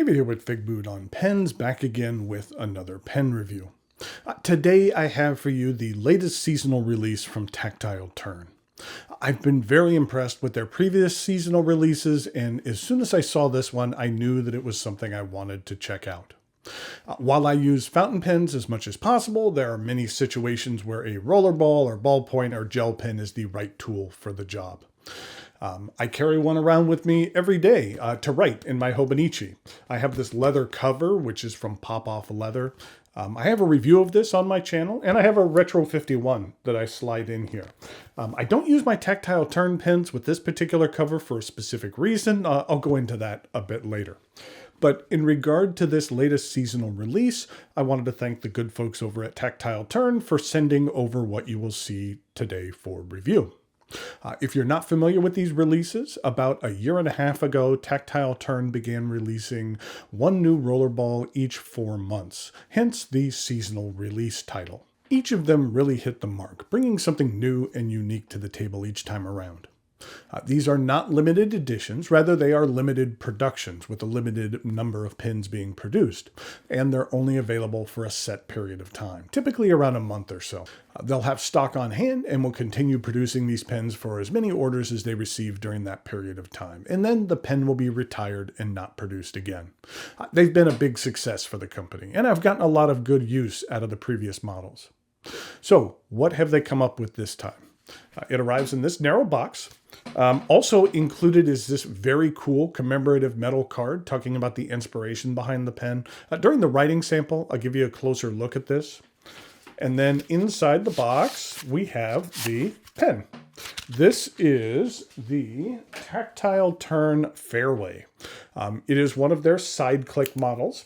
David here with Figboot on Pens, back again with another pen review. Today I have for you the latest seasonal release from Tactile Turn. I've been very impressed with their previous seasonal releases, and as soon as I saw this one, I knew that it was something I wanted to check out. While I use fountain pens as much as possible, there are many situations where a rollerball or ballpoint or gel pen is the right tool for the job. I carry one around with me every day to write in my Hobonichi. I have this leather cover, which is from Pop-Off Leather. I have a review of this on my channel, and I have a Retro 51 that I slide in here. I don't use my Tactile Turn pens with this particular cover for a specific reason. I'll go into that a bit later. But in regard to this latest seasonal release, I wanted to thank the good folks over at Tactile Turn for sending over what you will see today for review. If you're not familiar with these releases, about a year and a half ago, Tactile Turn began releasing one new rollerball each 4 months, hence the seasonal release title. Each of them really hit the mark, bringing something new and unique to the table each time around. These are not limited editions, rather they are limited productions with a limited number of pens being produced, and they're only available for a set period of time, typically around a month or so. They'll have stock on hand and will continue producing these pens for as many orders as they receive during that period of time, and then the pen will be retired and not produced again. They've been a big success for the company, and I've gotten a lot of good use out of the previous models. So, what have they come up with this time? It arrives in this narrow box. Also included is this very cool commemorative metal card talking about the inspiration behind the pen. During the writing sample, I'll give you a closer look at this. And then inside the box, we have the pen. This is the Tactile Turn Fairway. It is one of their side click models.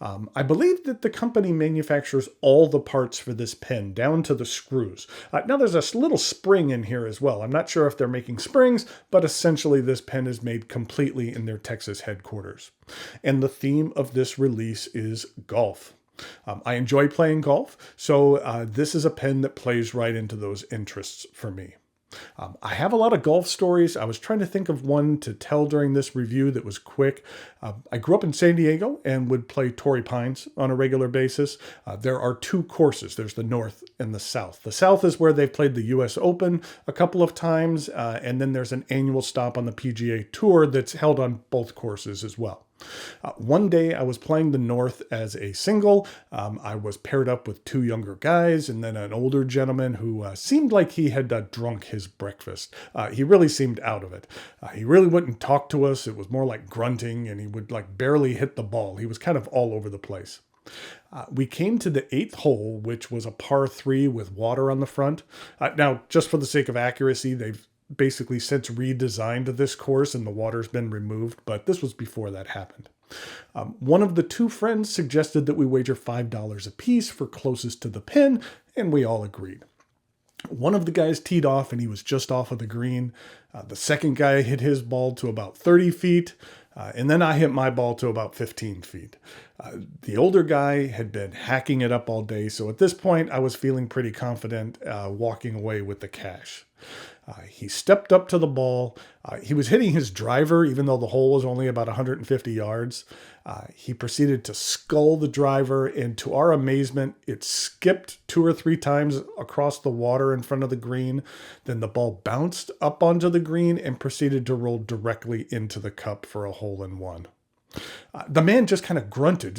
I believe that the company manufactures all the parts for this pen, down to the screws. Now there's a little spring in here as well. I'm not sure if they're making springs, but essentially this pen is made completely in their Texas headquarters. And the theme of this release is golf. I enjoy playing golf, so this is a pen that plays right into those interests for me. I have a lot of golf stories. I was trying to think of one to tell during this review that was quick. I grew up in San Diego and would play Torrey Pines on a regular basis. There are 2 courses. There's the North and the South. The South is where they've played the US Open a couple of times, and then there's an annual stop on the PGA Tour that's held on both courses as well. One day I was playing the North as a single. I was paired up with 2 younger guys and then an older gentleman who seemed like he had drunk his breakfast. He really seemed out of it. He really wouldn't talk to us. It was more like grunting, and he would barely hit the ball. He was kind of all over the place. We came to the 8th hole, which was a par 3 with water on the front. Now, just for the sake of accuracy, they've basically since redesigned this course and the water's been removed, but this was before that happened. One of the 2 friends suggested that we wager $5 apiece for closest to the pin, and we all agreed. One of the guys teed off and he was just off of the green. The second guy hit his ball to about 30 feet. And then I hit my ball to about 15 feet. The older guy had been hacking it up all day, so at this point I was feeling pretty confident walking away with the cash. He stepped up to the ball. He was hitting his driver, even though the hole was only about 150 yards. He proceeded to scull the driver, and to our amazement, it skipped 2 or 3 times across the water in front of the green. Then the ball bounced up onto the green and proceeded to roll directly into the cup for a hole-in-one. The man just kind of grunted,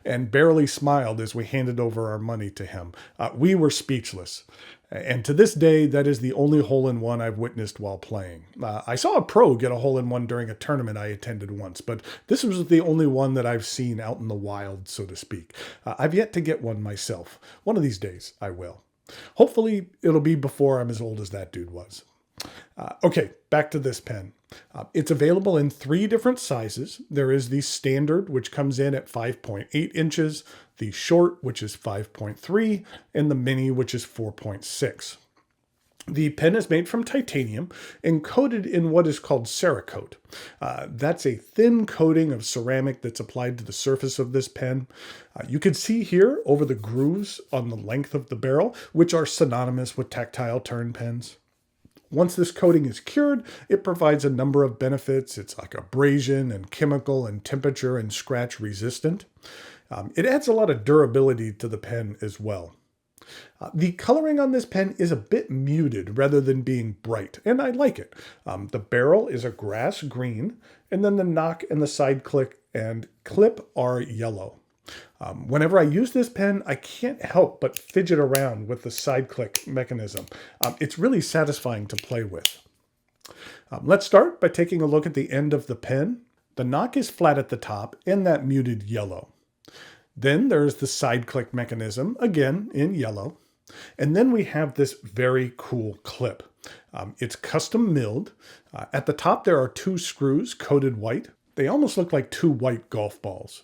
and barely smiled as we handed over our money to him. We were speechless. And to this day, that is the only hole-in-one I've witnessed while playing. I saw a pro get a hole-in-one during a tournament I attended once, but this was the only one that I've seen out in the wild, so to speak. I've yet to get one myself. One of these days, I will. Hopefully, it'll be before I'm as old as that dude was. Okay, back to this pen. It's available in 3 different sizes. There is the standard, which comes in at 5.8 inches, the short, which is 5.3, and the mini, which is 4.6. The pen is made from titanium and coated in what is called Cerakote. That's a thin coating of ceramic that's applied to the surface of this pen. You can see here over the grooves on the length of the barrel, which are synonymous with Tactile Turn pens. Once this coating is cured, it provides a number of benefits. It's like abrasion and chemical and temperature and scratch resistant. It adds a lot of durability to the pen as well. The coloring on this pen is a bit muted rather than being bright, and I like it. The barrel is a grass green, and then the knock and the side click and clip are yellow. Whenever I use this pen, I can't help but fidget around with the side click mechanism. It's really satisfying to play with. Let's start by taking a look at the end of the pen. The knock is flat at the top in that muted yellow. Then there's the side click mechanism, again in yellow. And then we have this very cool clip. It's custom milled. At the top there are 2 screws coated white. They almost look like 2 white golf balls.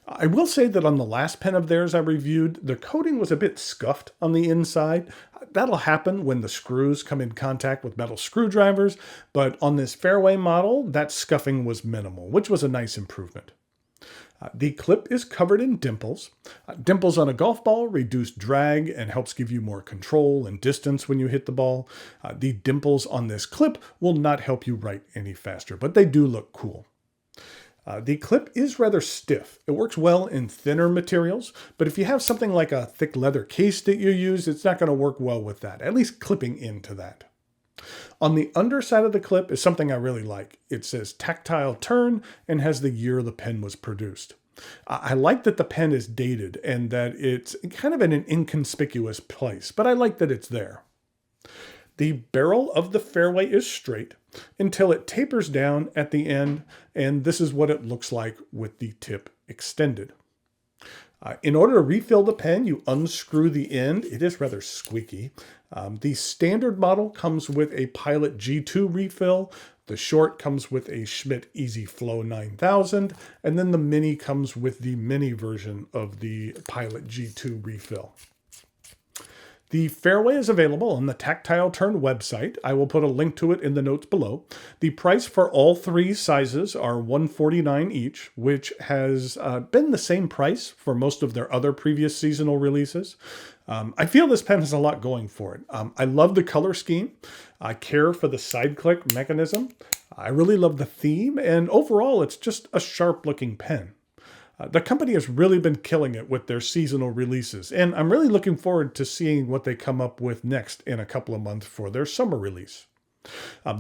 I will say that on the last pen of theirs I reviewed, the coating was a bit scuffed on the inside. That'll happen when the screws come in contact with metal screwdrivers, but on this Fairway model, that scuffing was minimal, which was a nice improvement. The clip is covered in dimples. Dimples on a golf ball reduce drag and helps give you more control and distance when you hit the ball. The dimples on this clip will not help you write any faster, but they do look cool. The clip is rather stiff. It works well in thinner materials, but if you have something like a thick leather case that you use, it's not going to work well with that, at least clipping into that. On the underside of the clip is something I really like. It says Tactile Turn and has the year the pen was produced. I like that the pen is dated and that it's kind of in an inconspicuous place, but I like that it's there. The barrel of the Fairway is straight until it tapers down at the end, and this is what it looks like with the tip extended. In order to refill the pen, you unscrew the end. It is rather squeaky. The standard model comes with a Pilot G2 refill. The short comes with a Schmidt Easy Flow 9000, and then the mini comes with the mini version of the Pilot G2 refill. The Fairway is available on the Tactile Turn website. I will put a link to it in the notes below. The price for all 3 sizes are $149 each, which has been the same price for most of their other previous seasonal releases. I feel this pen has a lot going for it. I love the color scheme. I care for the side click mechanism. I really love the theme, and overall it's just a sharp looking pen. The company has really been killing it with their seasonal releases, and I'm really looking forward to seeing what they come up with next in a couple of months for their summer release.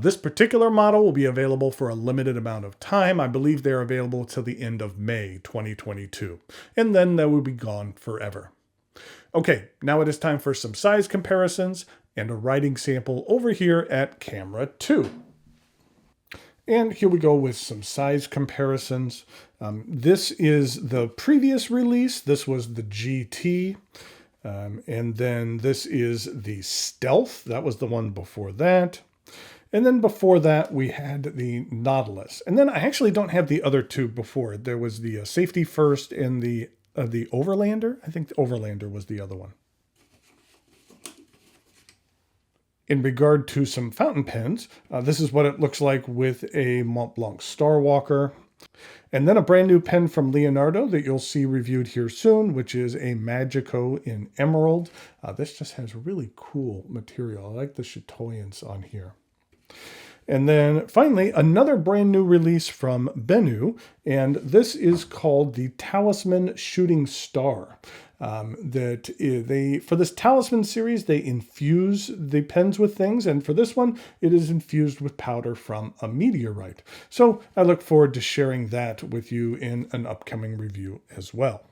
This particular model will be available for a limited amount of time. I believe they're available till the end of May 2022, and then they will be gone forever. Okay, now it is time for some size comparisons and a writing sample over here at camera 2. And here we go with some size comparisons. This is the previous release. This was the GT. And then this is the Stealth. That was the one before that. And then before that, we had the Nautilus. And then I actually don't have the other 2 before. There was the Safety First and the Overlander. I think the Overlander was the other one. In regard to some fountain pens, this is what it looks like with a Mont Blanc Starwalker. And then a brand new pen from Leonardo that you'll see reviewed here soon, which is a Magico in Emerald. This just has really cool material. I like the chatoyance on here. And then finally, another brand new release from Benu, and this is called the Talisman Shooting Star. For this Talisman series, they infuse the pens with things, and for this one, it is infused with powder from a meteorite. So I look forward to sharing that with you in an upcoming review as well.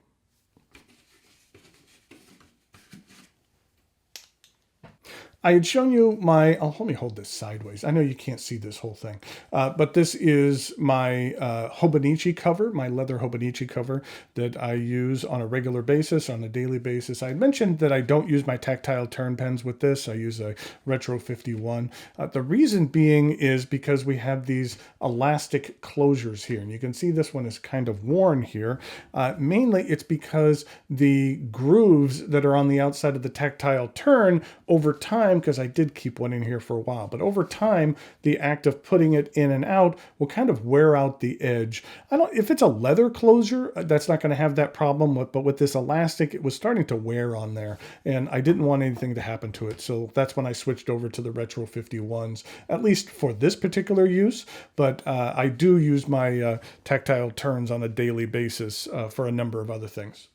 I had shown you my, let me hold this sideways. I know you can't see this whole thing, but this is my Hobonichi cover, my leather Hobonichi cover that I use on a regular basis, on a daily basis. I had mentioned that I don't use my Tactile Turn pens with this. I use a Retro 51. The reason being is because we have these elastic closures here, and you can see this one is kind of worn here. Mainly it's because the grooves that are on the outside of the Tactile Turn over time time, because I did keep one in here for a while, but over time, the act of putting it in and out will kind of wear out the edge. If it's a leather closure, that's not going to have that problem, but with this elastic, it was starting to wear on there, and I didn't want anything to happen to it. So that's when I switched over to the Retro 51s, at least for this particular use. But I do use my tactile turns on a daily basis for a number of other things.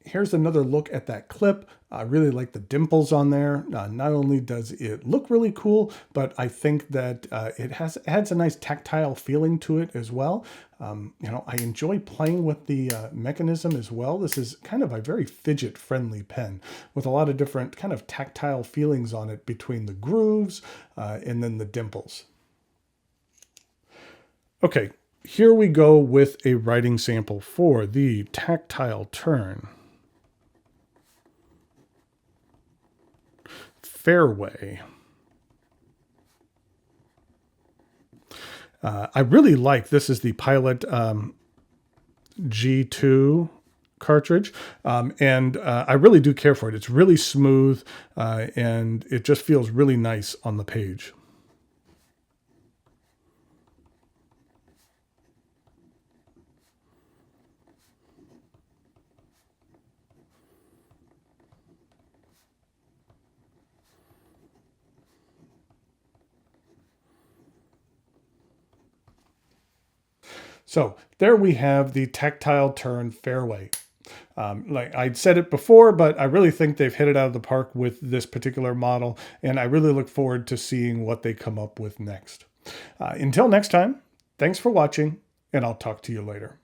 Here's another look at that clip. I really like the dimples on there. Not only does it look really cool, but I think that it adds a nice tactile feeling to it as well. I enjoy playing with the mechanism as well. This is kind of a very fidget-friendly pen with a lot of different kind of tactile feelings on it between the grooves and then the dimples. Okay, here we go with a writing sample for the Tactile Turn Fairway. I really like, this is the Pilot G2 cartridge, and I really do care for it. It's really smooth, and it just feels really nice on the page. So there we have the Tactile Turn Fairway. Like I'd said it before, but I really think they've hit it out of the park with this particular model, and I really look forward to seeing what they come up with next. Until next time, thanks for watching, and I'll talk to you later.